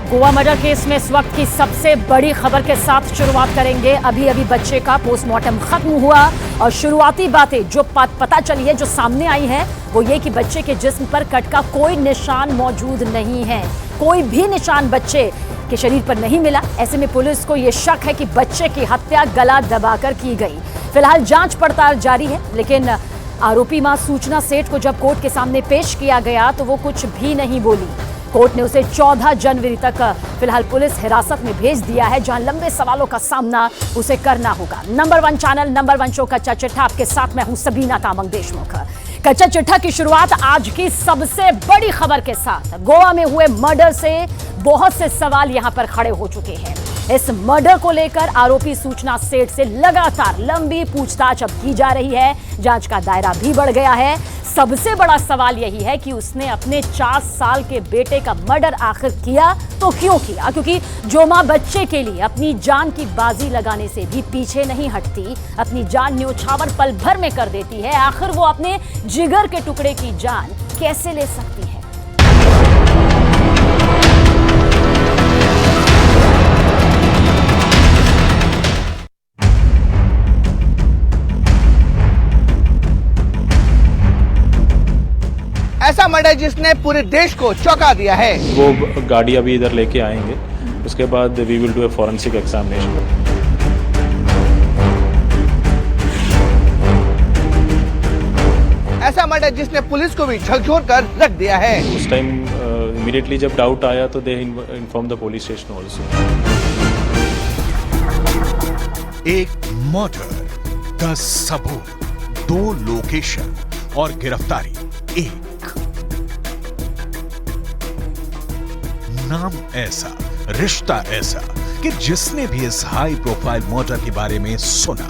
Goa murder case में इस वक्त की सबसे बड़ी खबर के साथ शुरुआत करेंगे। अभी अभी बच्चे का पोस्टमार्टम खत्म हुआ और शुरुआती बातें जो पता चली है, जो सामने आई है, वो ये कि बच्चे के जिस्म पर कट का कोई निशान मौजूद नहीं है। कोई भी निशान बच्चे के शरीर पर नहीं मिला। ऐसे में पुलिस को यह शक है कि बच्चे की हत्या गला दबाकर की गई। फिलहाल जांच पड़ताल जारी है, लेकिन आरोपी मां सूचना सेठ को जब कोर्ट के सामने पेश किया गया तो वो कुछ भी नहीं बोली। कोर्ट ने उसे 14 जनवरी तक फिलहाल पुलिस हिरासत में भेज दिया है, जहां लंबे सवालों का सामना उसे करना होगा। नंबर 1 चैनल, नंबर 1 शो कच्चा चिट्ठा, आपके साथ मैं हूं सबीना तामंग देशमुख। कच्चा चिट्ठा की शुरुआत आज की सबसे बड़ी खबर के साथ। गोवा में हुए मर्डर से बहुत से सवाल यहां पर खड़े हो चुके हैं। इस मर्डर को लेकर आरोपी सूचना सेठ से लगातार लंबी पूछताछ अब की जा रही है। जांच का दायरा भी बढ़ गया है। सबसे बड़ा सवाल यही है कि उसने अपने 4 साल के बेटे का मर्डर आखिर किया तो क्यों किया? क्योंकि जो मां बच्चे के लिए अपनी जान की बाजी लगाने से भी पीछे नहीं हटती, अपनी जान न्योछावर पल भर में कर देती है, आखिर वो अपने जिगर के टुकड़े की जान कैसे ले सकती है? ऐसा मर्डर जिसने पूरे देश को चौंका दिया है। वो गाड़ी अभी इधर लेके आएंगे, उसके बाद we will do a forensic examination. ऐसा मर्डर जिसने पुलिस को भी झकझोर कर रख दिया है। उस टाइम इमीडिएटली जब डाउट आया तो they inform the police station also. एक मर्डर, 10 सबूत, 2 लोकेशन और गिरफ्तारी एक। नाम ऐसा, रिश्ता ऐसा कि जिसने भी इस हाई प्रोफाइल मर्डर के बारे में सुना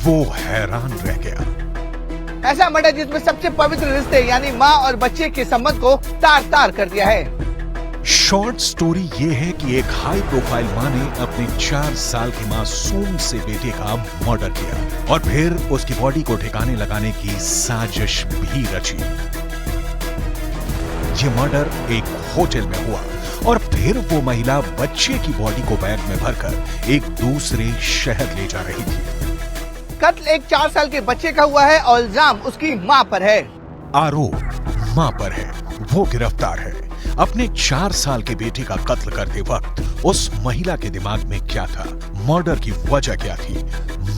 वो हैरान रह गया। ऐसा मर्डर जिसमें सबसे पवित्र रिश्ते यानी माँ और बच्चे के संबंध को तार तार कर दिया है। शॉर्ट स्टोरी ये है कि एक हाई प्रोफाइल माँ ने अपने 4 साल की मासूम से बेटे का मर्डर किया और फिर उसकी बॉडी को ठिकाने लगाने की साजिश भी रची। ये मर्डर एक होटल में हुआ और फिर वो महिला बच्चे की बॉडी को बैग में भरकर एक दूसरे शहर ले जा रही थी। कत्ल एक 4 साल के बच्चे का हुआ है और इल्जाम उसकी मां पर है। आरोप मां पर है, वो गिरफ्तार है। अपने 4 साल के बेटे का कत्ल करते वक्त उस महिला के दिमाग में क्या था? मर्डर की वजह क्या थी?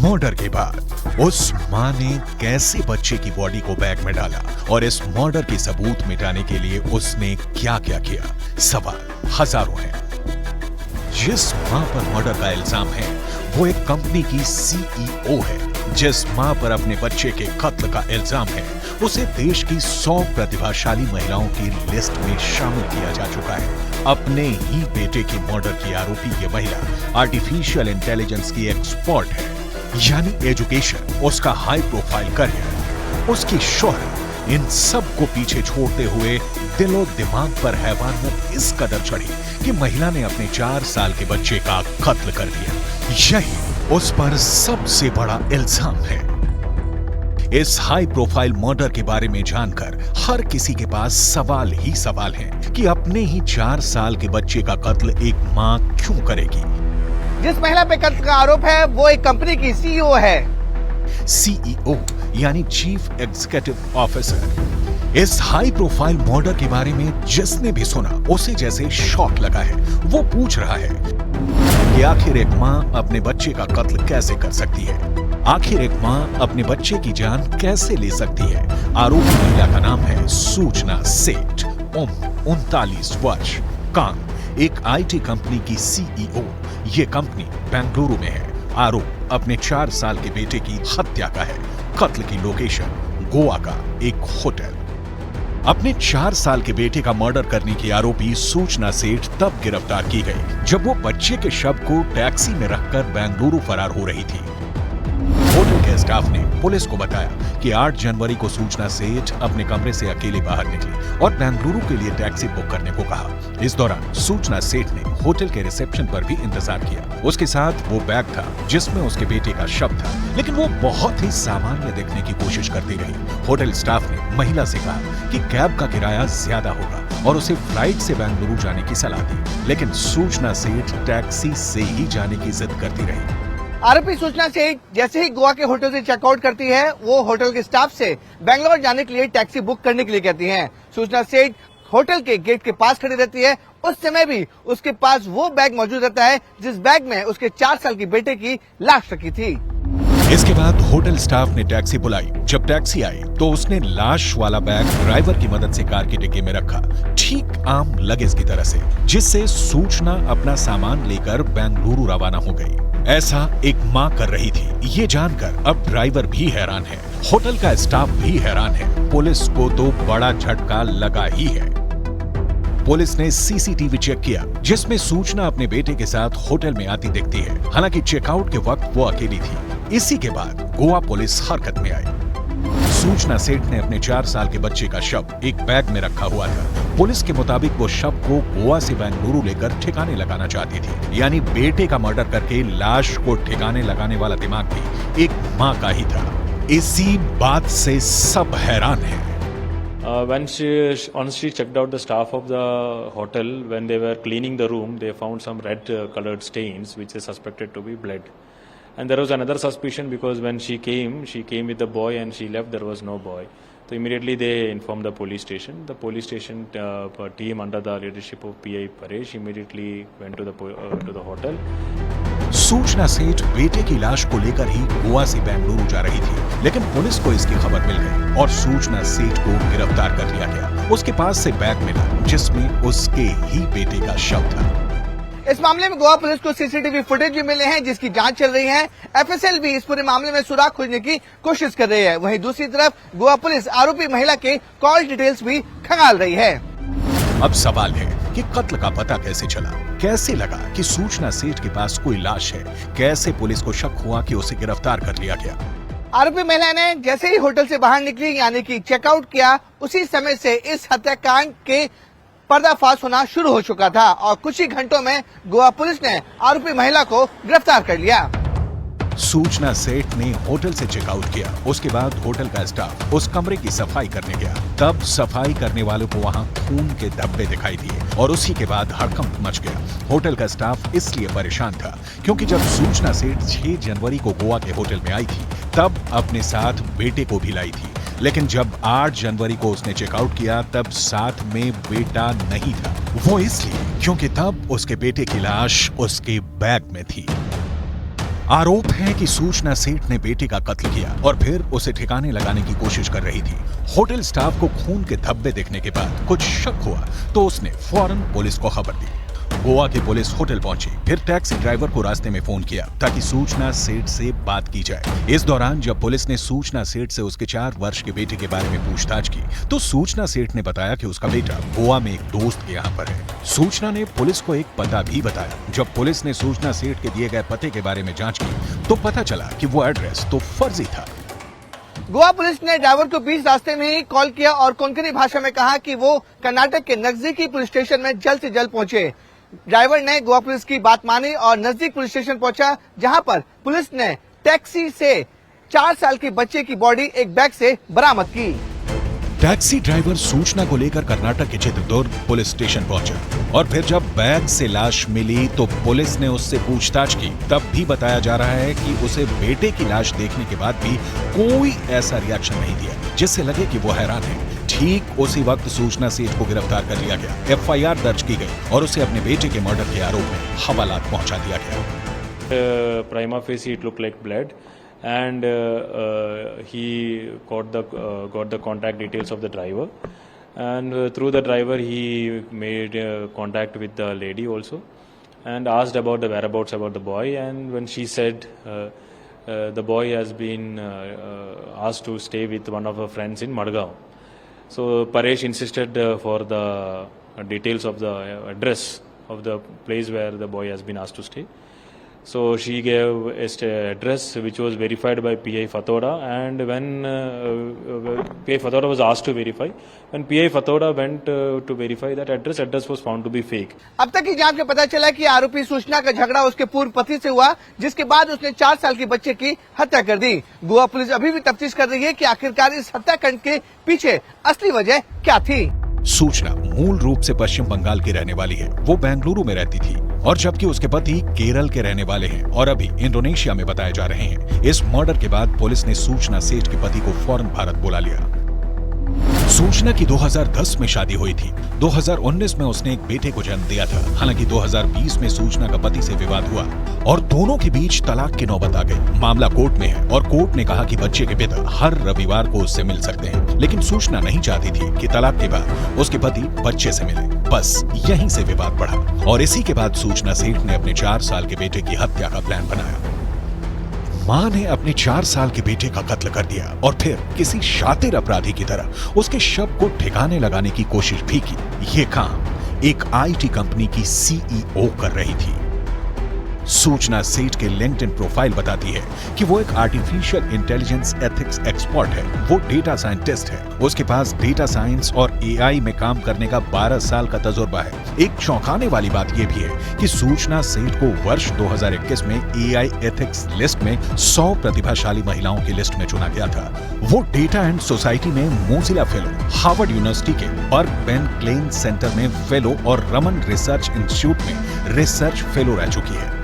मर्डर के बाद उस मां ने कैसे बच्चे की बॉडी को बैग में डाला और इस मर्डर के सबूत मिटाने के लिए उसने क्या क्या किया? सवाल हजारों हैं। जिस मां पर मर्डर का इल्जाम है वो एक कंपनी की सीईओ है। जिस मां पर अपने बच्चे के कत्ल का इल्जाम है उसे देश की 100 प्रतिभाशाली महिलाओं की लिस्ट में शामिल किया जा चुका है। अपने ही बेटे की मर्डर की आरोपी ये महिला आर्टिफिशियल इंटेलिजेंस की एक्सपर्ट है, यानी एजुकेशन, उसका हाई प्रोफाइल करियर, उसकी शोहरत, इन सब को पीछे छोड़ते हुए दिलो दिमाग पर हैवानियत इस कदर चढ़ी कि महिला ने अपने 4 साल के बच्चे का कत्ल कर दिया। यही उस पर सबसे बड़ा इल्जाम है। इस हाई प्रोफाइल मर्डर के बारे में जानकर हर किसी के पास सवाल ही सवाल हैं कि अपने ही 4 साल के बच्चे का कत्ल एक मां क्यों करेगी? जिस महिला पे कत्ल का आरोप है वो एक कंपनी की सीईओ है। सीईओ यानी चीफ एग्जीक्यूटिव ऑफिसर। इस हाई प्रोफाइल मर्डर के बारे में जिसने भी सुना उसे जैसे शॉक लगा है। वो पूछ रहा है कि आखिर एक मां अपने बच्चे का कत्ल कैसे कर सकती है? आखिर एक मां अपने बच्चे की जान कैसे ले सकती है? आरोपी महिला का नाम है सूचना सेठ, उम्र 39 वर्ष, काम एक आईटी कंपनी की सीईओ। ये कंपनी बेंगलुरु में है। आरोप अपने 4 साल के बेटे की हत्या का है। कत्ल की लोकेशन गोवा का एक होटल। अपने 4 साल के बेटे का मर्डर करने की आरोपी सूचना सेठ तब गिरफ्तार की गई जब वो बच्चे के शव को टैक्सी में रखकर बेंगलुरु फरार हो रही थी। होटल के स्टाफ ने पुलिस को बताया कि 8 जनवरी को सूचना सेठ अपने कमरे से अकेले बाहर निकली और बेंगलुरु के लिए टैक्सी बुक करने को कहा। इस दौरान सूचना सेठ ने होटल के रिसेप्शन पर भी इंतजार किया। उसके साथ वो बैग था जिसमें उसके बेटे का शव था, लेकिन वो बहुत ही सामान्य दिखने की कोशिश करती रही। होटल स्टाफ ने महिला से कहा कि कैब का किराया ज्यादा होगा और उसे फ्लाइट से बेंगलुरु जाने की सलाह दी, लेकिन सूचना सेठ टैक्सी से ही जाने की जिद करती रही। आरोपी सूचना सेठ जैसे ही गोवा के होटल से चेकआउट करती है, वो होटल के स्टाफ से बेंगलोर जाने के लिए टैक्सी बुक करने के लिए कहती है। सूचना सेठ होटल के गेट के पास खड़ी रहती है। उस समय भी उसके पास वो बैग मौजूद रहता है जिस बैग में उसके 4 साल की बेटे की लाश रखी थी। इसके बाद होटल स्टाफ ने टैक्सी बुलाई। जब टैक्सी आई तो उसने लाश वाला बैग ड्राइवर की मदद से कार की डिक्की में रखा, ठीक आम लगेज की तरह से, जिससे सूचना अपना सामान लेकर बेंगलुरु रवाना हो गई। ऐसा एक माँ कर रही थी। ये जानकर अब ड्राइवर भी हैरान है, होटल का स्टाफ भी हैरान है। पुलिस को तो बड़ा झटका लगा ही है। पुलिस ने सीसीटीवी चेक किया, जिसमें सूचना अपने बेटे के साथ होटल में आती दिखती है। हालांकि चेकआउट के वक्त वो अकेली थी। इसी के बाद गोवा पुलिस हरकत में आई। सूचना सेठ ने अपने 4 साल के बच्चे का शव एक बैग में रखा हुआ था। पुलिस के मुताबिक वो शव को गोवा से बेंगलुरु लेकर ठिकाने लगाना चाहती थी। यानी बेटे का मर्डर करके लाश को ठिकाने लगाने वाला दिमाग भी एक माँ का ही था। इसी बात से सब हैरान हैं। Once she checked out the staff of the hotel, when they were cleaning the room, they found some red colored stains which is suspected to be blood. And there was another suspicion because when she came with the boy and she left, there was no boy. So immediately they informed the police station. The police station team under the leadership of PI Paresh immediately went to the hotel. सूचना सेठ बेटे की लाश को लेकर ही गोवा से बेंगलुरु जा रही थी, लेकिन पुलिस को इसकी खबर मिल गई और सूचना सेठ को गिरफ्तार कर लिया गया। उसके पास से बैग मिला जिसमें उसके ही बेटे का शव था। इस मामले में गोवा पुलिस को सीसीटीवी फुटेज भी मिले हैं जिसकी जांच चल रही है। एफएसएल भी इस पूरे मामले में सुराग खोजने की कोशिश कर रही है। वहीं दूसरी तरफ गोवा पुलिस आरोपी महिला के कॉल डिटेल्स भी खंगाल रही है। अब सवाल है कि कत्ल का पता कैसे चला, कैसे लगा कि सूचना सेठ के पास कोई लाश है, कैसे पुलिस को शक हुआ कि उसे गिरफ्तार कर लिया गया। आरोपी महिला ने जैसे ही होटल से बाहर निकली यानी कि चेकआउट किया, उसी समय से इस हत्याकांड के पर्दाफाश होना शुरू हो चुका था और कुछ ही घंटों में गोवा पुलिस ने आरोपी महिला को गिरफ्तार कर लिया। सूचना सेठ ने होटल से चेकआउट किया। उसके बाद होटल का स्टाफ उस कमरे की सफाई करने गया। तब सफाई करने वालों को वहां खून के धब्बे दिखाई दिए और उसी के बाद हड़कंप मच गया। होटल का स्टाफ इसलिए परेशान था क्योंकि जब सूचना सेठ 6 जनवरी को गोवा के होटल में आई थी, तब अपने साथ बेटे को भी लाई थी। लेकिन जब 8 जनवरी को उसने चेकआउट किया, तब साथ में बेटा नहीं था। वो इसलिए क्योंकि तब उसके बेटे की लाश उसके बैग में थी। आरोप है कि सूचना सेठ ने बेटे का कत्ल किया और फिर उसे ठिकाने लगाने की कोशिश कर रही थी। होटल स्टाफ को खून के धब्बे देखने के बाद कुछ शक हुआ तो उसने फौरन पुलिस को खबर दी। गोवा की पुलिस होटल पहुंची, फिर टैक्सी ड्राइवर को रास्ते में फोन किया ताकि सूचना सेठ से बात की जाए। इस दौरान जब पुलिस ने सूचना सेठ से उसके 4 वर्ष के बेटे के बारे में पूछताछ की तो सूचना सेठ ने बताया कि उसका बेटा गोवा में एक दोस्त के यहाँ पर है। सूचना ने पुलिस को एक पता भी बताया। जब पुलिस ने सूचना सेठ के दिए गए पते के बारे में जांच की तो पता चला कि वो एड्रेस तो फर्जी था। गोवा पुलिस ने ड्राइवर को बीच रास्ते में ही कॉल किया और कोंकणी भाषा में कहा कि वो कर्नाटक के नजदीकी पुलिस स्टेशन में जल्द से जल्द पहुंचे। ड्राइवर ने गोवा पुलिस की बात मानी और नजदीक पुलिस स्टेशन पहुंचा, जहां पर पुलिस ने टैक्सी से 4 साल के बच्चे की बॉडी एक बैग से बरामद की। टैक्सी ड्राइवर सूचना को लेकर कर्नाटक के चित्रदुर्ग पुलिस स्टेशन पहुंचा और फिर जब बैग से लाश मिली तो पुलिस ने उससे पूछताछ की। तब भी बताया जा रहा है कि उसे बेटे की लाश देखने के बाद भी कोई ऐसा रिएक्शन नहीं दिया जिससे लगे कि वो हैरान है। ठीक उसी वक्त सूचना सेठ को गिरफ्तार कर लिया गया। एफआईआर दर्ज की गई और उसे अपने बेटे के मर्डर के आरोप में हवालात पहुंचा दिया गया। Prima facie it looked like blood, and he got the contact details of the driver, and through the driver he made contact with the lady also, and asked about the whereabouts about the boy. And when she said the boy has been asked to stay with one of her friends in Madgaon. So Paresh insisted for the details of the address of the place where the boy has been asked to stay. So she gave a address which was verified by PI Fathoda, and when PI Fathoda was asked to verify, when PI Fathoda went to verify that address was found to be fake. अब तक की जांच में पता चला कि आरोपी सूचना का झगड़ा उसके पूर्व पति से हुआ, जिसके बाद उसने 4 साल के बच्चे की हत्या कर दी। गोवा पुलिस अभी भी तफ्तीश कर रही है कि आखिरकार इस हत्याकांड के पीछे असली वजह क्या थी। सूचना मूल रूप से पश्चिम बंगाल की रहने वाली है। वो बेंगलुरु में रहती थी और जबकि उसके पति केरल के रहने वाले हैं और अभी इंडोनेशिया में बताए जा रहे हैं। इस मर्डर के बाद पुलिस ने सूचना सेठ के पति को फौरन भारत बुला लिया। सूचना की 2010 में शादी हुई थी। 2019 में उसने एक बेटे को जन्म दिया था। हालांकि 2020 में सूचना का पति से विवाद हुआ और दोनों के बीच तलाक की नौबत आ गई। मामला कोर्ट में है और कोर्ट ने कहा कि बच्चे के पिता हर रविवार को उससे मिल सकते हैं, लेकिन सूचना नहीं चाहती थी कि तलाक के बाद उसके पति बच्चे से मिले। बस यहीं से विवाद बढ़ा और इसी के बाद सूचना सेठ ने अपने 4 साल के बेटे की हत्या का प्लान बनाया। मां ने अपने 4 साल के बेटे का कत्ल कर दिया और फिर किसी शातिर अपराधी की तरह उसके शव को ठिकाने लगाने की कोशिश भी की। ये काम एक आईटी कंपनी की सीईओ कर रही थी। सूचना सेठ के लिंक्डइन प्रोफाइल बताती है कि वो एक आर्टिफिशियल इंटेलिजेंस एथिक्स एक्सपर्ट है। वो डेटा साइंटिस्ट है। उसके पास डेटा साइंस और एआई में काम करने का 12 साल का तजुर्बा है। एक चौंकाने वाली बात यह भी है कि सूचना सेठ को वर्ष 2021 में एआई एथिक्स लिस्ट में 100 प्रतिभाशाली महिलाओं की लिस्ट में चुना गया था। वो डेटा एंड सोसाइटी में मोजिला फेलो, हार्वर्ड यूनिवर्सिटी के बर्ग बेन क्लेन सेंटर में फेलो और रमन रिसर्च इंस्टीट्यूट में रिसर्च फेलो रह चुकी है।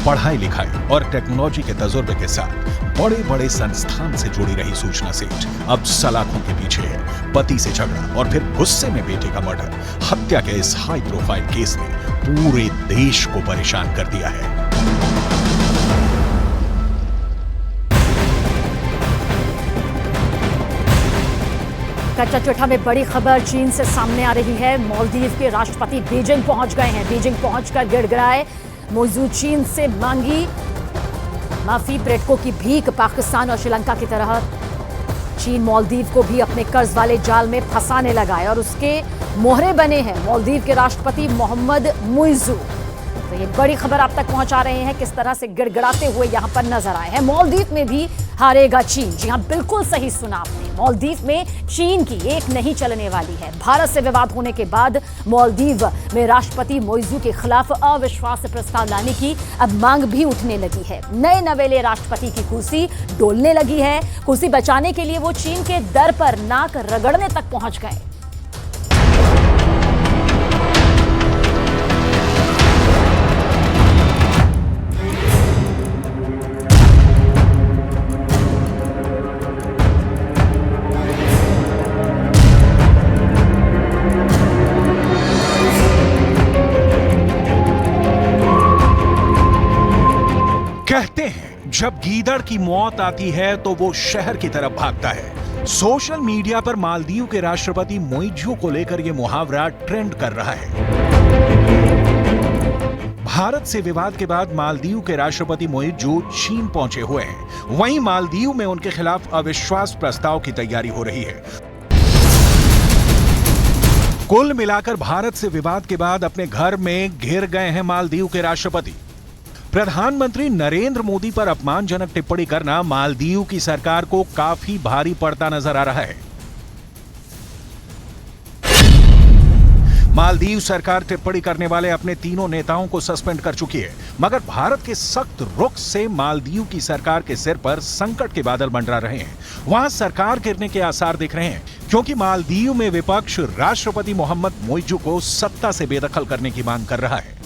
पढ़ाई लिखाई और टेक्नोलॉजी के तजुर्बे के साथ बड़े बड़े संस्थान से जुड़ी रही सूचना सेठ अब सलाखों के पीछे है। पति से झगड़ा और फिर गुस्से में बेटे का मर्डर, हत्या के इस हाई प्रोफाइल केस ने पूरे देश को परेशान कर दिया है। कच्चा चिट्ठा में बड़ी खबर चीन से सामने आ रही है। मालदीव के राष्ट्रपति बीजिंग पहुंच गए हैं। बीजिंग पहुंचकर गिड़गिड़ाए, मोजू चीन से मांगी माफी, पर्यटकों की भीख। पाकिस्तान और श्रीलंका की तरह चीन मालदीव को भी अपने कर्ज वाले जाल में फंसाने लगा है और उसके मोहरे बने हैं मालदीव के राष्ट्रपति मोहम्मद मुइज़ू। तो ये बड़ी खबर आप तक पहुंचा रहे हैं, किस तरह से गिड़गिड़ाते हुए यहां पर नजर आए हैं। मालदीव में भी हारेगा चीन। जी हां, बिल्कुल सही सुना आपने। मालदीव में चीन की एक नहीं चलने वाली है। भारत से विवाद होने के बाद मालदीव में राष्ट्रपति मुइज़ू के खिलाफ अविश्वास प्रस्ताव लाने की अब मांग भी उठने लगी है। नए नवेले राष्ट्रपति की कुर्सी डोलने लगी है। कुर्सी बचाने के लिए वो चीन के दर पर नाक रगड़ने तक पहुंच गए। कहते हैं जब गीदड़ की मौत आती है तो वो शहर की तरफ भागता है। सोशल मीडिया पर मालदीव के राष्ट्रपति मुइज़ू को लेकर यह मुहावरा ट्रेंड कर रहा है। भारत से विवाद के बाद मालदीव के राष्ट्रपति मुइज़ू चीन पहुंचे हुए हैं। वहीं मालदीव में उनके खिलाफ अविश्वास प्रस्ताव की तैयारी हो रही है। कुल मिलाकर भारत से विवाद के बाद अपने घर में घिर गए हैं मालदीव के राष्ट्रपति। प्रधानमंत्री नरेंद्र मोदी पर अपमानजनक टिप्पणी करना मालदीव की सरकार को काफी भारी पड़ता नजर आ रहा है। मालदीव सरकार टिप्पणी करने वाले अपने तीनों नेताओं को सस्पेंड कर चुकी है, मगर भारत के सख्त रुख से मालदीव की सरकार के सिर पर संकट के बादल मंडरा रहे हैं। वहां सरकार गिरने के आसार दिख रहे हैं, क्योंकि मालदीव में विपक्ष राष्ट्रपति मोहम्मद मुइज़ू को सत्ता से बेदखल करने की मांग कर रहा है।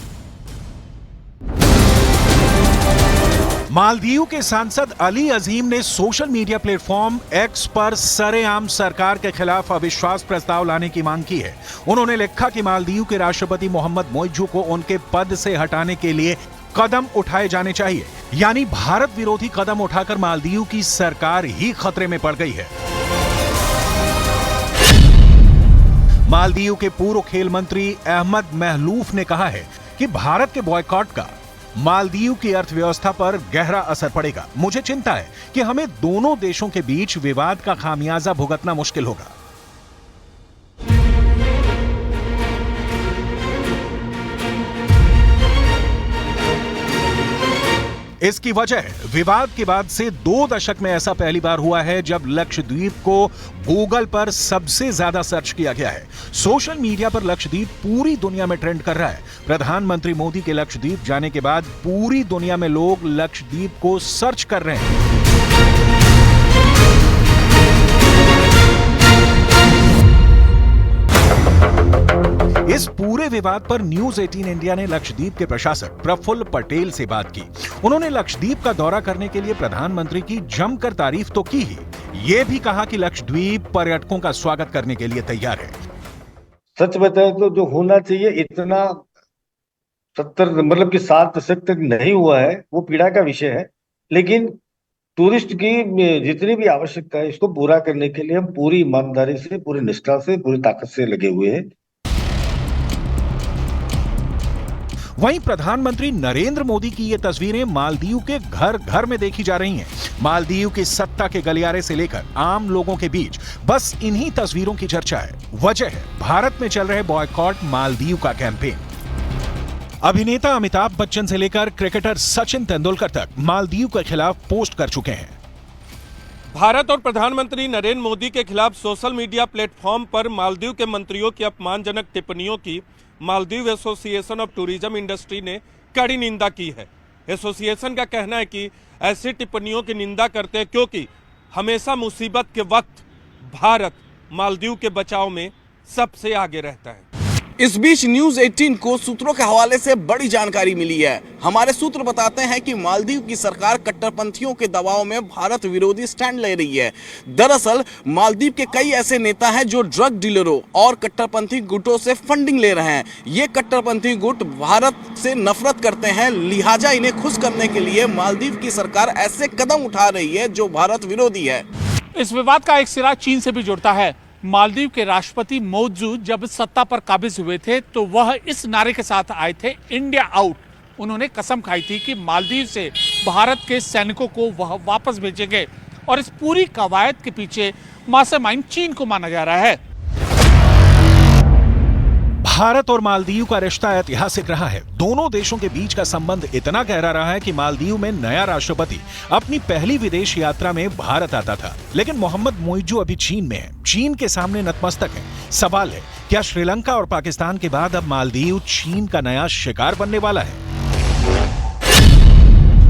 मालदीव के सांसद अली अजीम ने सोशल मीडिया प्लेटफॉर्म एक्स पर सरेआम सरकार के खिलाफ अविश्वास प्रस्ताव लाने की मांग की है। उन्होंने लिखा कि मालदीव के राष्ट्रपति मोहम्मद मुइज़ू को उनके पद से हटाने के लिए कदम उठाए जाने चाहिए। यानी भारत विरोधी कदम उठाकर मालदीव की सरकार ही खतरे में पड़ गई है। मालदीव के पूर्व खेल मंत्री अहमद महलूफ ने कहा है कि भारत के बॉयकॉट का मालदीव की अर्थव्यवस्था पर गहरा असर पड़ेगा। मुझे चिंता है कि हमें दोनों देशों के बीच विवाद का खामियाजा भुगतना मुश्किल होगा। इसकी वजह विवाद के बाद से 2 दशक में ऐसा पहली बार हुआ है जब लक्षद्वीप को गूगल पर सबसे ज्यादा सर्च किया गया है। सोशल मीडिया पर लक्षद्वीप पूरी दुनिया में ट्रेंड कर रहा है। प्रधानमंत्री मोदी के लक्षद्वीप जाने के बाद पूरी दुनिया में लोग लक्षद्वीप को सर्च कर रहे हैं। इस पूरे विवाद पर न्यूज 18 इंडिया ने लक्षद्वीप के प्रशासक प्रफुल्ल पटेल से बात की। उन्होंने लक्षद्वीप का दौरा करने के लिए प्रधानमंत्री की जमकर तारीफ तो की ही, ये भी कहा कि लक्षद्वीप पर्यटकों का स्वागत करने के लिए तैयार है। सच बताए तो जो होना चाहिए इतना 60 दशक तक नहीं हुआ है, वो पीड़ा का विषय है। लेकिन टूरिस्ट की जितनी भी आवश्यकता है, इसको पूरा करने के लिए हम पूरी ईमानदारी से, पूरी निष्ठा से, पूरी ताकत से लगे हुए हैं। वहीं प्रधानमंत्री नरेंद्र मोदी की ये तस्वीरें मालदीव के घर घर में देखी जा रही हैं। मालदीव की सत्ता के गलियारे से लेकर आम लोगों के बीच बस इन्हीं तस्वीरों की चर्चा है। वजह है भारत में चल रहे बॉयकॉट मालदीव का कैंपेन। अभिनेता अमिताभ बच्चन से लेकर क्रिकेटर सचिन तेंदुलकर तक मालदीव के खिलाफ पोस्ट कर चुके हैं। भारत और प्रधानमंत्री नरेंद्र मोदी के खिलाफ सोशल मीडिया प्लेटफॉर्म पर मालदीव के मंत्रियों की अपमानजनक टिप्पणियों की Maldives association of tourism industry ने कड़ी निंदा की है। एसोसिएशन का कहना है कि ऐसी टिप्पणियों की निंदा करते हैं क्योंकि हमेशा मुसीबत के वक्त भारत मालदीव के बचाव में सबसे आगे रहता है। इस बीच न्यूज 18 को सूत्रों के हवाले से बड़ी जानकारी मिली है। हमारे सूत्र बताते हैं कि मालदीव की सरकार कट्टरपंथियों के दबाव में भारत विरोधी स्टैंड ले रही है। दरअसल मालदीव के कई ऐसे नेता हैं जो ड्रग डीलरों और कट्टरपंथी गुटों से फंडिंग ले रहे हैं। ये कट्टरपंथी गुट भारत से नफरत करते हैं, लिहाजा इन्हें खुश करने के लिए मालदीव की सरकार ऐसे कदम उठा रही है जो भारत विरोधी है। इस विवाद का एक सिरा चीन से भी जुड़ता है। मालदीव के राष्ट्रपति मौजूद जब सत्ता पर काबिज हुए थे तो वह इस नारे के साथ आए थे, इंडिया आउट। उन्होंने कसम खाई थी कि मालदीव से भारत के सैनिकों को वह वापस भेजेंगे और इस पूरी कवायद के पीछे मास्टरमाइंड चीन को माना जा रहा है। भारत और मालदीव का रिश्ता ऐतिहासिक रहा है। दोनों देशों के बीच का संबंध इतना गहरा रहा है कि मालदीव में नया राष्ट्रपति अपनी पहली विदेश यात्रा में भारत आता था। लेकिन मोहम्मद मोइजू अभी चीन में है, चीन के सामने नतमस्तक है। सवाल है, क्या श्रीलंका और पाकिस्तान के बाद अब मालदीव चीन का नया शिकार बनने वाला है?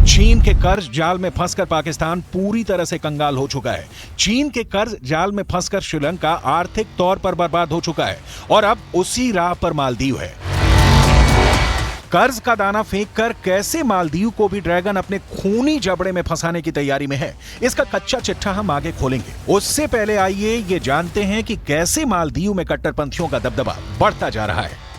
चीन के कर्ज जाल में फंसकर पाकिस्तान पूरी तरह से कंगाल हो चुका है। चीन के कर्ज जाल में फंसकर श्रीलंका आर्थिक तौर पर बर्बाद हो चुका है और अब उसी राह पर मालदीव है। कर्ज का दाना फेंककर कैसे मालदीव को भी ड्रैगन अपने खूनी जबड़े में फंसाने की तैयारी में है, इसका कच्चा चिट्ठा हम आगे खोलेंगे। उससे पहले आइए ये जानते हैं कि कैसे मालदीव में कट्टरपंथियों का दबदबा बढ़ता जा रहा है।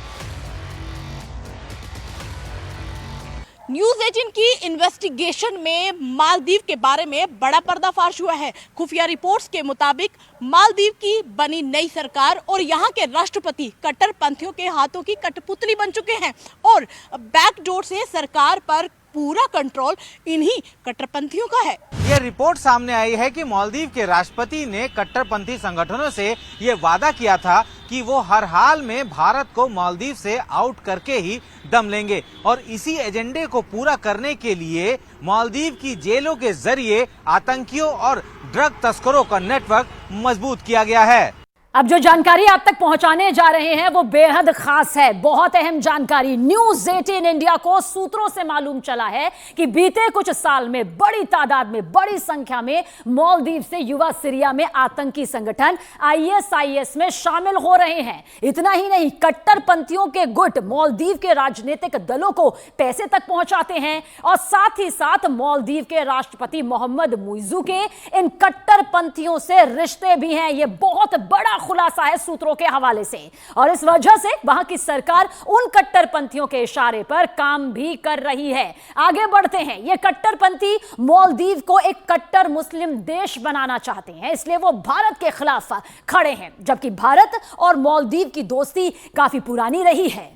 न्यूज 18 की इन्वेस्टिगेशन में मालदीव के बारे में बड़ा पर्दाफाश हुआ है। खुफिया रिपोर्ट्स के मुताबिक मालदीव की बनी नई सरकार और यहाँ के राष्ट्रपति कट्टरपंथियों के हाथों की कठपुतली बन चुके हैं और बैकडोर से सरकार पर पूरा कंट्रोल इन्हीं कट्टरपंथियों का है। यह रिपोर्ट सामने आई है कि मालदीव के राष्ट्रपति ने कट्टरपंथी संगठनों से ये वादा किया था कि वो हर हाल में भारत को मालदीव से आउट करके ही दम लेंगे और इसी एजेंडे को पूरा करने के लिए मालदीव की जेलों के जरिए आतंकियों और ड्रग तस्करों का नेटवर्क मजबूत किया गया है। अब जो जानकारी आप तक पहुंचाने जा रहे हैं वो बेहद खास है, बहुत अहम जानकारी। न्यूज 18 इंडिया को सूत्रों से मालूम चला है कि बीते कुछ साल में बड़ी तादाद में, बड़ी संख्या में मालदीव से युवा सीरिया में आतंकी संगठन ISIS में शामिल हो रहे हैं। इतना ही नहीं, कट्टरपंथियों के गुट मालदीव के राजनीतिक दलों को पैसे तक पहुंचाते हैं और साथ ही साथ मालदीव के राष्ट्रपति मोहम्मद मोइजू के इन कट्टरपंथियों से रिश्ते भी हैं। यह बहुत बड़ा खुलासा है सूत्रों के हवाले से और इस वजह से वहां की सरकार उन कट्टरपंथियों के इशारे पर काम भी कर रही है। आगे बढ़ते हैं। ये कट्टरपंथी मालदीव को एक कट्टर मुस्लिम देश बनाना चाहते हैं, इसलिए वो भारत के खिलाफ खड़े हैं, जबकि भारत और मालदीव की दोस्ती काफी पुरानी रही है।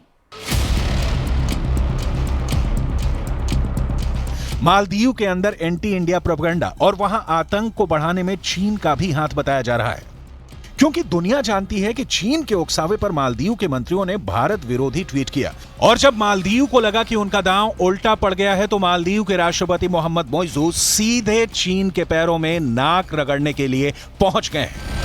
मालदीव के अंदर एंटी इंडिया प्रोपेगेंडा और वहां आतंक को बढ़ाने में चीन का भी हाथ बताया जा रहा है, क्योंकि दुनिया जानती है कि चीन के उकसावे पर मालदीव के मंत्रियों ने भारत विरोधी ट्वीट किया और जब मालदीव को लगा कि उनका दांव उल्टा पड़ गया है तो मालदीव के राष्ट्रपति मोहम्मद मोइजू सीधे चीन के पैरों में नाक रगड़ने के लिए पहुंच गए हैं।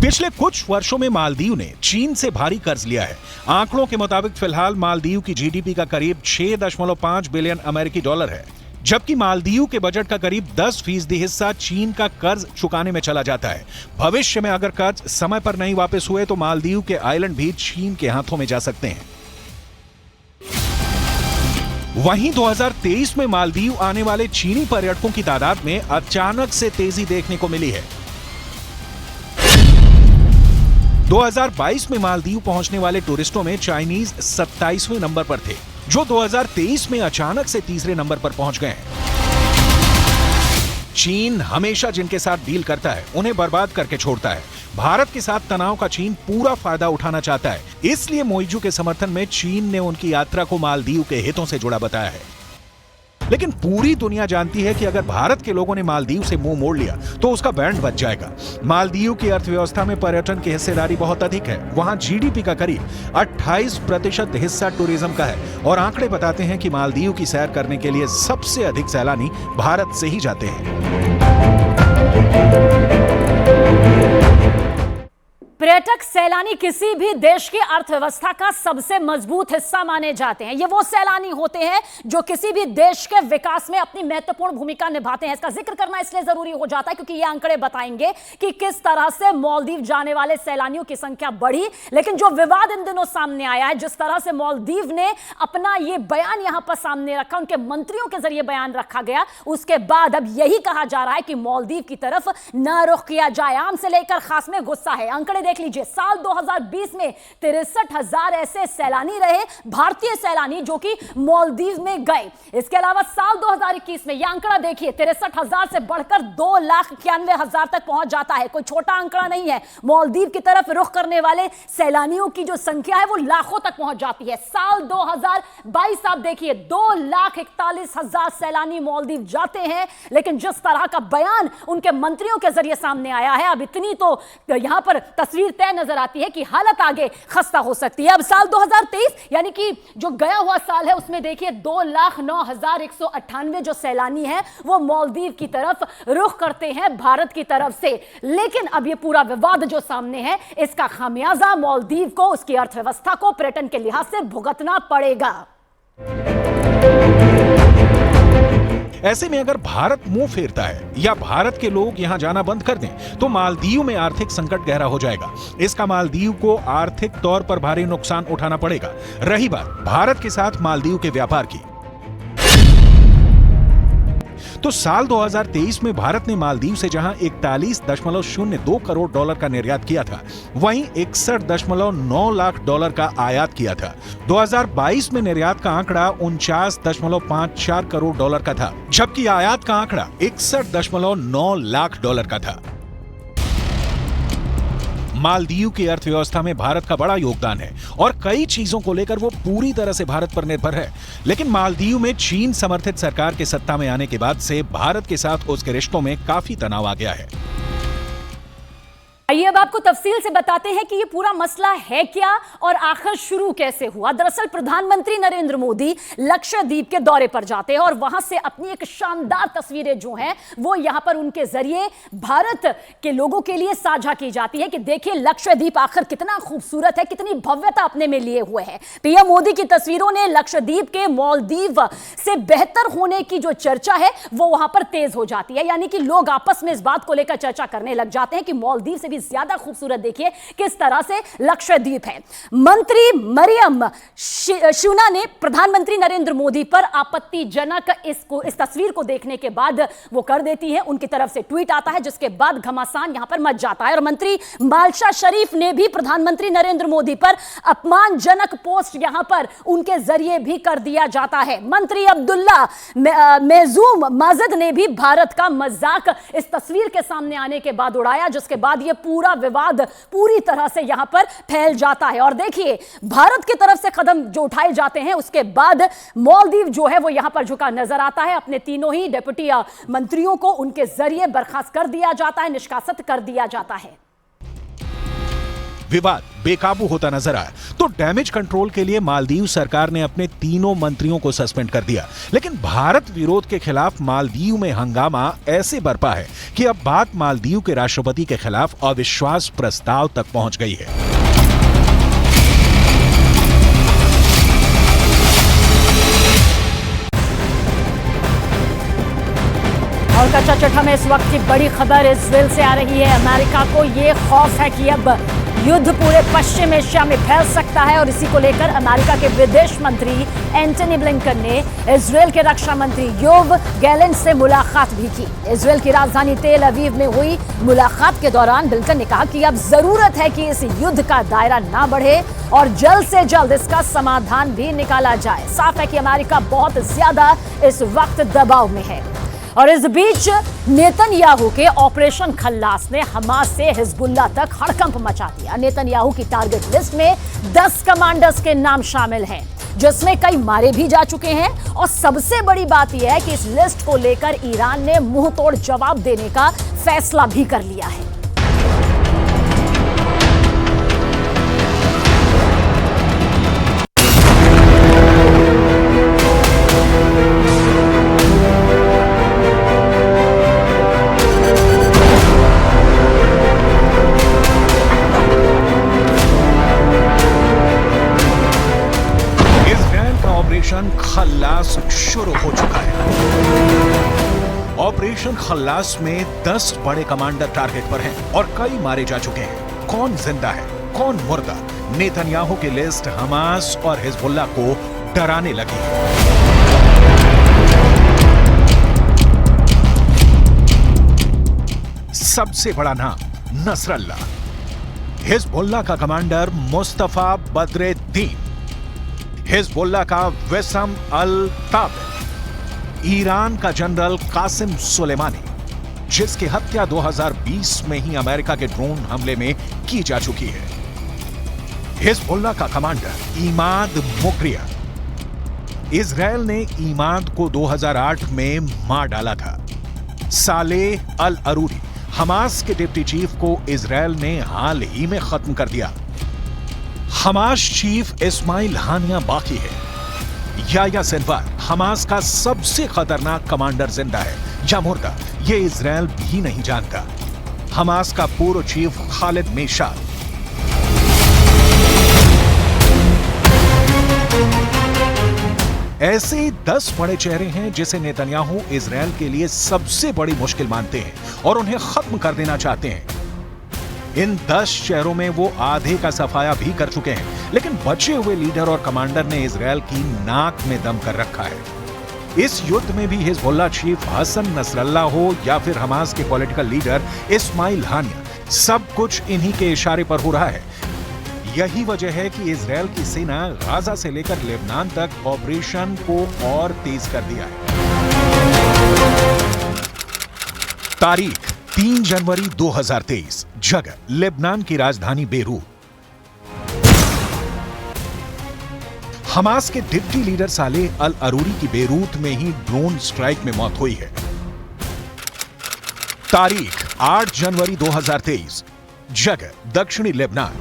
पिछले कुछ वर्षों में मालदीव ने चीन से भारी कर्ज लिया है। आंकड़ों के मुताबिक फिलहाल मालदीव की GDP का करीब 6.5 बिलियन अमेरिकी डॉलर है। जबकि मालदीव के बजट का करीब 10% हिस्सा चीन का कर्ज चुकाने में चला जाता है। भविष्य में अगर कर्ज समय पर नहीं वापस हुए तो मालदीव के आइलैंड भी चीन के हाथों में जा सकते हैं। वहीं 2023 में मालदीव आने वाले चीनी पर्यटकों की तादाद में अचानक से तेजी देखने को मिली है। 2022 में मालदीव पहुंचने वाले टूरिस्टों में चाइनीज 27वें नंबर पर थे, जो 2023 में अचानक से तीसरे नंबर पर पहुंच गए हैं। चीन हमेशा जिनके साथ डील करता है उन्हें बर्बाद करके छोड़ता है। भारत के साथ तनाव का चीन पूरा फायदा उठाना चाहता है, इसलिए मोइजू के समर्थन में चीन ने उनकी यात्रा को मालदीव के हितों से जुड़ा बताया है। लेकिन पूरी दुनिया जानती है कि अगर भारत के लोगों ने मालदीव से मुंह मोड़ लिया तो उसका बैंड बच जाएगा। मालदीव की अर्थव्यवस्था में पर्यटन की हिस्सेदारी बहुत अधिक है। वहां जीडीपी का करीब 28% हिस्सा टूरिज्म का है और आंकड़े बताते हैं कि मालदीव की सैर करने के लिए सबसे अधिक सैलानी भारत से ही जाते हैं। पर्यटक सैलानी किसी भी देश की अर्थव्यवस्था का सबसे मजबूत हिस्सा माने जाते हैं। ये वो सैलानी होते हैं जो किसी भी देश के विकास में अपनी महत्वपूर्ण भूमिका निभाते हैं। इसका जिक्र करना इसलिए जरूरी हो जाता है क्योंकि ये आंकड़े बताएंगे कि किस तरह से मालदीव जाने वाले सैलानियों की संख्या बढ़ी। लेकिन जो विवाद इन दिनों सामने आया है, जिस तरह से मालदीव ने अपना ये बयान यहां पर सामने रखा, उनके मंत्रियों के जरिए बयान रखा गया, उसके बाद अब यही कहा जा रहा है कि मालदीव की तरफ न रुख किया जाए। आम से लेकर खास में गुस्सा है। आंकड़े देख लीजिए, साल 2020 में 63,000 ऐसे सैलानी रहे, भारतीय सैलानी, जो कि मालदीव में गए। इसके अलावा साल 2021 में यह आंकड़ा देखिए, 63,000 से बढ़कर 2,91,000 तक पहुंच जाता है। कोई छोटा आंकड़ा नहीं है। मालदीव की तरफ रुख करने वाले सैलानियों की जो संख्या है वो लाखों तक पहुंच जाती है। साल 2022 आप देखिए, 2,41,000 सैलानी मालदीव जाते हैं। लेकिन जिस तरह का बयान उनके मंत्रियों के जरिए सामने आया है, अब इतनी तो यहां पर तस्वीर तय नजर आती है कि हालत आगे खस्ता हो सकती है। अब साल 2023 यानी कि जो गया हुआ साल है, उसमें देखिए 2,09,198 जो सैलानी हैं वो मालदीव की तरफ रुख करते हैं भारत की तरफ से। लेकिन अब ये पूरा विवाद जो सामने है, इसका खामियाजा मालदीव को, उसकी अर्थव्यवस्था को पर्यटन के लिहाज से भुगतना पड़ेगा। ऐसे में अगर भारत मुंह फेरता है या भारत के लोग यहां जाना बंद कर दें तो मालदीव में आर्थिक संकट गहरा हो जाएगा। इसका मालदीव को आर्थिक तौर पर भारी नुकसान उठाना पड़ेगा। रही बात भारत के साथ मालदीव के व्यापार की, तो साल 2023 में भारत ने मालदीव से जहां 41.02 करोड़ डॉलर का निर्यात किया था, वहीं 61.9 लाख डॉलर का आयात किया था। 2022 में निर्यात का आंकड़ा 49.54 करोड़ डॉलर का था, जबकि आयात का आंकड़ा 61.9 लाख डॉलर का था। मालदीव की अर्थव्यवस्था में भारत का बड़ा योगदान है और कई चीजों को लेकर वो पूरी तरह से भारत पर निर्भर है। लेकिन मालदीव में चीन समर्थित सरकार के सत्ता में आने के बाद से भारत के साथ उसके रिश्तों में काफी तनाव आ गया है। आइए अब आपको तफसील से बताते हैं कि ये पूरा मसला है क्या और आखिर शुरू कैसे हुआ। दरअसल प्रधानमंत्री नरेंद्र मोदी लक्षद्वीप के दौरे पर जाते हैं और वहां से अपनी एक शानदार तस्वीरें जो हैं वो यहां पर उनके जरिए भारत के लोगों के लिए साझा की जाती है कि देखिए लक्षद्वीप आखिर कितना खूबसूरत है, कितनी भव्यता अपने में लिए हुए है। पीएम मोदी की तस्वीरों ने लक्षद्वीप के मालदीव से बेहतर होने की जो चर्चा है वो वहां पर तेज हो जाती है। यानी कि लोग आपस में इस बात को लेकर चर्चा करने लग जाते हैं कि मालदीव से भी ज्यादा खूबसूरत देखिए किस तरह से लक्षद्वीप है। मंत्री मरियम शूना ने प्रधानमंत्री नरेंद्र मोदी पर आपत्तिजनक इस तस्वीर को देखने के बाद वो कर देती है, उनकी तरफ से ट्वीट आता है, जिसके बाद घमासान यहां पर मच जाता है। और मंत्री मालशा शरीफ ने भी प्रधानमंत्री नरेंद्र मोदी पर अपमानजनक पोस्ट यहां पर उनके जरिए भी कर दिया जाता है। मंत्री अब्दुल्ला मेजूम माजिद ने भी भारत का मजाक इस तस्वीर के सामने आने के बाद उड़ाया, जिसके बाद यह पूरा विवाद पूरी तरह से यहां पर फैल जाता है। और देखिए भारत की तरफ से कदम जो उठाए जाते हैं उसके बाद मालदीव जो है वो यहां पर झुका नजर आता है। अपने तीनों ही डिप्टी मंत्रियों को उनके जरिए बर्खास्त कर दिया जाता है, निष्कासित कर दिया जाता है। विवाद बेकाबू होता नजर आया तो डैमेज कंट्रोल के लिए मालदीव सरकार ने अपने तीनों मंत्रियों को सस्पेंड कर दिया। लेकिन भारत विरोध के खिलाफ मालदीव में हंगामा ऐसे बरपा है कि अब बात मालदीव के राष्ट्रपति के खिलाफ अविश्वास प्रस्ताव तक पहुंच गई है। और कच्चा चिट्ठा में इस वक्त की बड़ी खबर इजराइल से आ रही है। अमेरिका को ये खौफ है कि अब युद्ध पूरे पश्चिम एशिया में फैल सकता है और इसी को लेकर अमेरिका के विदेश मंत्री एंटनी ब्लिंकन ने इजराइल के रक्षा मंत्री योव गैलेंट से मुलाकात भी की। इजराइल की राजधानी तेल अवीव में हुई मुलाकात के दौरान ब्लिंकन ने कहा कि अब जरूरत है कि इस युद्ध का दायरा ना बढ़े और जल्द से जल्द इसका समाधान भी निकाला जाए। साफ है कि अमेरिका बहुत ज्यादा इस वक्त दबाव में है। और इस बीच नेतन्याहू के ऑपरेशन खल्लास ने हमास से हिजबुल्लाह तक हड़कंप मचा दिया। नेतन्याहू की टारगेट लिस्ट में 10 कमांडर्स के नाम शामिल हैं, जिसमें कई मारे भी जा चुके हैं। और सबसे बड़ी बात यह है कि इस लिस्ट को लेकर ईरान ने मुंह तोड़ जवाब देने का फैसला भी कर लिया है। खल्लास शुरू हो चुका है। ऑपरेशन खल्लास में 10 बड़े कमांडर टारगेट पर हैं और कई मारे जा चुके हैं। कौन जिंदा है, कौन मुर्दा? नेतन्याहू की लिस्ट हमास और हिजबुल्लाह को डराने लगी है। सबसे बड़ा नाम नसरल्लाह, हिजबुल्लाह का कमांडर मुस्तफा बद्रुद्दीन, हिजबुल्लाह का विसम अल ताबिर, ईरान का जनरल कासिम सुलेमानी, जिसकी हत्या 2020 में ही अमेरिका के ड्रोन हमले में की जा चुकी है, हिजबुल्लाह का कमांडर इमाद मुगरिया। इजराइल ने इमाद को 2008 में मार डाला था। सालेह अल अरूरी, हमास के डिप्टी चीफ को इजराइल ने हाल ही में खत्म कर दिया। हमास चीफ इस्माइल हानिया बाकी है। याह्या सिनवार, हमास का सबसे खतरनाक कमांडर, जिंदा है या मुर्दा ये इजराइल भी नहीं जानता। हमास का पूर्व चीफ खालिद मेशाल, ऐसे 10 बड़े चेहरे हैं जिसे नेतन्याहू इजराइल के लिए सबसे बड़ी मुश्किल मानते हैं और उन्हें खत्म कर देना चाहते हैं। इन 10 शहरों में वो आधे का सफाया भी कर चुके हैं, लेकिन बचे हुए लीडर और कमांडर ने इजराइल की नाक में दम कर रखा है। इस युद्ध में भी हिजबुल्लाह चीफ हसन नसरल्लाह हो या फिर हमास के पॉलिटिकल लीडर इस्माइल हानिया, सब कुछ इन्हीं के इशारे पर हो रहा है। यही वजह है कि इजराइल की सेना गाजा से लेकर लेबनान तक ऑपरेशन को और तेज कर दिया है। तारीख 3 जनवरी 2023, जगह लेबनान की राजधानी बेरूत। हमास के डिप्टी लीडर सालेह अल अरूरी की बेरूत में ही ड्रोन स्ट्राइक में मौत हुई है। तारीख 8 जनवरी 2023, जगह दक्षिणी लेबनान।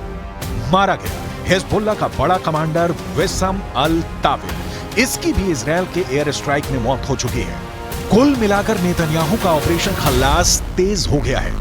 मारा गया हिजबुल्लाह का बड़ा कमांडर विसम अल ताबिर। इसकी भी इजराइल के एयर स्ट्राइक में मौत हो चुकी है। कुल मिलाकर नेतन्याहू का ऑपरेशन खल्लास तेज हो गया है।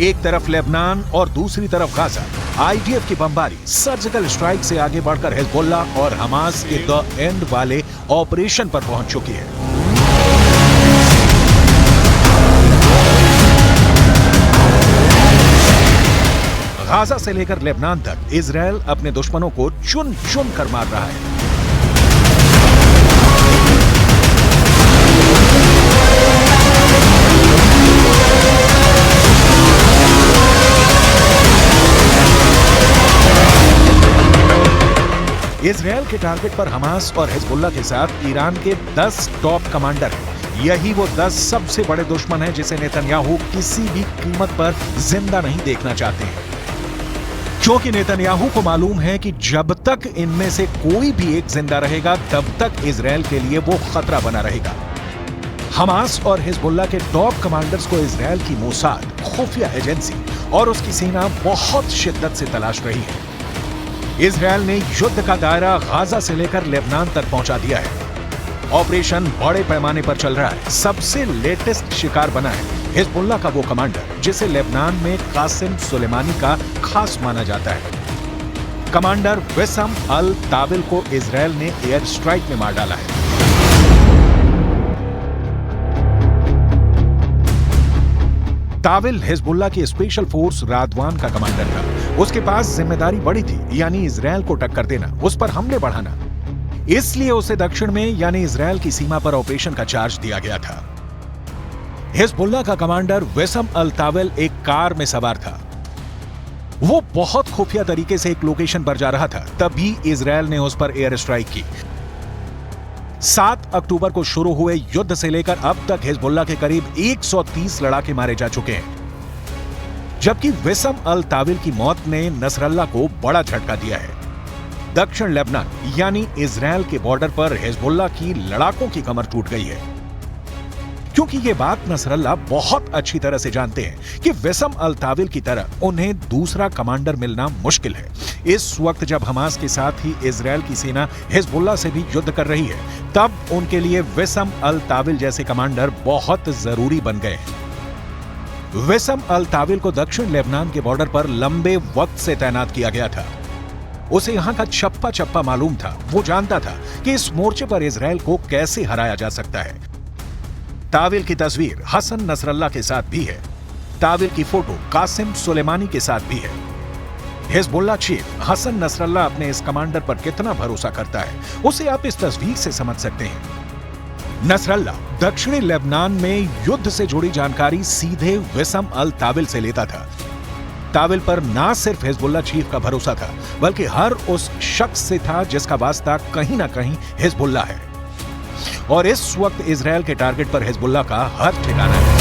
एक तरफ लेबनान और दूसरी तरफ गाजा। आईडीएफ की बमबारी, सर्जिकल स्ट्राइक से आगे बढ़कर हिजबुल्लाह और हमास के द एंड वाले ऑपरेशन पर पहुंच चुकी है। गाजा से लेकर लेबनान तक इजराइल अपने दुश्मनों को चुन चुन कर मार रहा है। इजराइल के टारगेट पर हमास और हिजबुल्लाह के साथ ईरान के 10 टॉप कमांडर हैं। यही वो 10 सबसे बड़े दुश्मन हैं जिसे नेतन्याहू किसी भी कीमत पर जिंदा नहीं देखना चाहते हैं, क्योंकि नेतन्याहू को मालूम है कि जब तक इनमें से कोई भी एक जिंदा रहेगा तब तक इजराइल के लिए वो खतरा बना रहेगा। हमास और हिजबुल्लाह के टॉप कमांडर्स को इजराइल की मोसाद, खुफिया एजेंसी और उसकी सेना बहुत शिद्दत से तलाश रही है। इजराइल ने युद्ध का दायरा गाजा से लेकर लेबनान तक पहुंचा दिया है। ऑपरेशन बड़े पैमाने पर चल रहा है। सबसे लेटेस्ट शिकार बना है हिजबुल्लाह का वो कमांडर जिसे लेबनान में कासिम सुलेमानी का खास माना जाता है। कमांडर विसम अल ताविल को इजरायल ने एयर स्ट्राइक में मार डाला है। ताविल हिजबुल्लाह की स्पेशल फोर्स रादवान का कमांडर था। उसके पास जिम्मेदारी बड़ी थी, यानी इजरायल को टक्कर देना, उस पर हमले बढ़ाना। इसलिए उसे दक्षिण में यानी इजरायल की सीमा पर ऑपरेशन का चार्ज दिया गया था। हिजबुल्लाह का कमांडर विसम अल ताविल एक कार में सवार था। वो बहुत खुफिया तरीके से एक लोकेशन पर जा रहा था, तभी इजरायल ने उस पर एयर स्ट्राइक की। 7 अक्टूबर को शुरू हुए युद्ध से लेकर अब तक हिजबुल्लाह के करीब 130 लड़ाके मारे जा चुके हैं, जबकि विसम अल ताविल की मौत ने नसरल्लाह को बड़ा झटका दिया है। दक्षिण लेबनान यानी इजरायल के बॉर्डर पर हिजबुल्लाह की लड़ाकों की कमर टूट गई है, क्योंकि ये बात नसरल्लाह बहुत अच्छी तरह से जानते हैं कि विसम अल ताविल की तरह उन्हें दूसरा कमांडर मिलना मुश्किल है। इस वक्त जब हमास के साथ ही इजरायल की सेना हिजबुल्लाह से भी युद्ध कर रही है, तब उनके लिए विसम अल ताविल जैसे कमांडर बहुत जरूरी बन गए हैं। विसम अल ताविल को दक्षिण लेबनान के बॉर्डर पर लंबे वक्त से तैनात किया गया था। उसे यहां का चप्पा चप्पा मालूम था। वो जानता था कि इस मोर्चे पर इजरायल को कैसे हराया जा सकता है। ताविल की तस्वीर हसन नसरल्लाह के साथ भी है। ताविल की फोटो कासिम सुलेमानी के साथ भी है। हिजबुल्लाह चीफ हसन नसरल्लाह अपने इस कमांडर पर कितना भरोसा करता है, उसे आप इस तस्वीर से समझ सकते हैं। नसरल्लाह दक्षिणी लेबनान में युद्ध से जुड़ी जानकारी सीधे विसम अल ताविल से लेता था। ताविल पर ना सिर्फ हिजबुल्लाह चीफ का भरोसा था, बल्कि हर उस शख्स से था जिसका वास्ता कहीं ना कहीं हिजबुल्लाह है। और इस वक्त इजरायल के टारगेट पर हिजबुल्लाह का हर ठिकाना है।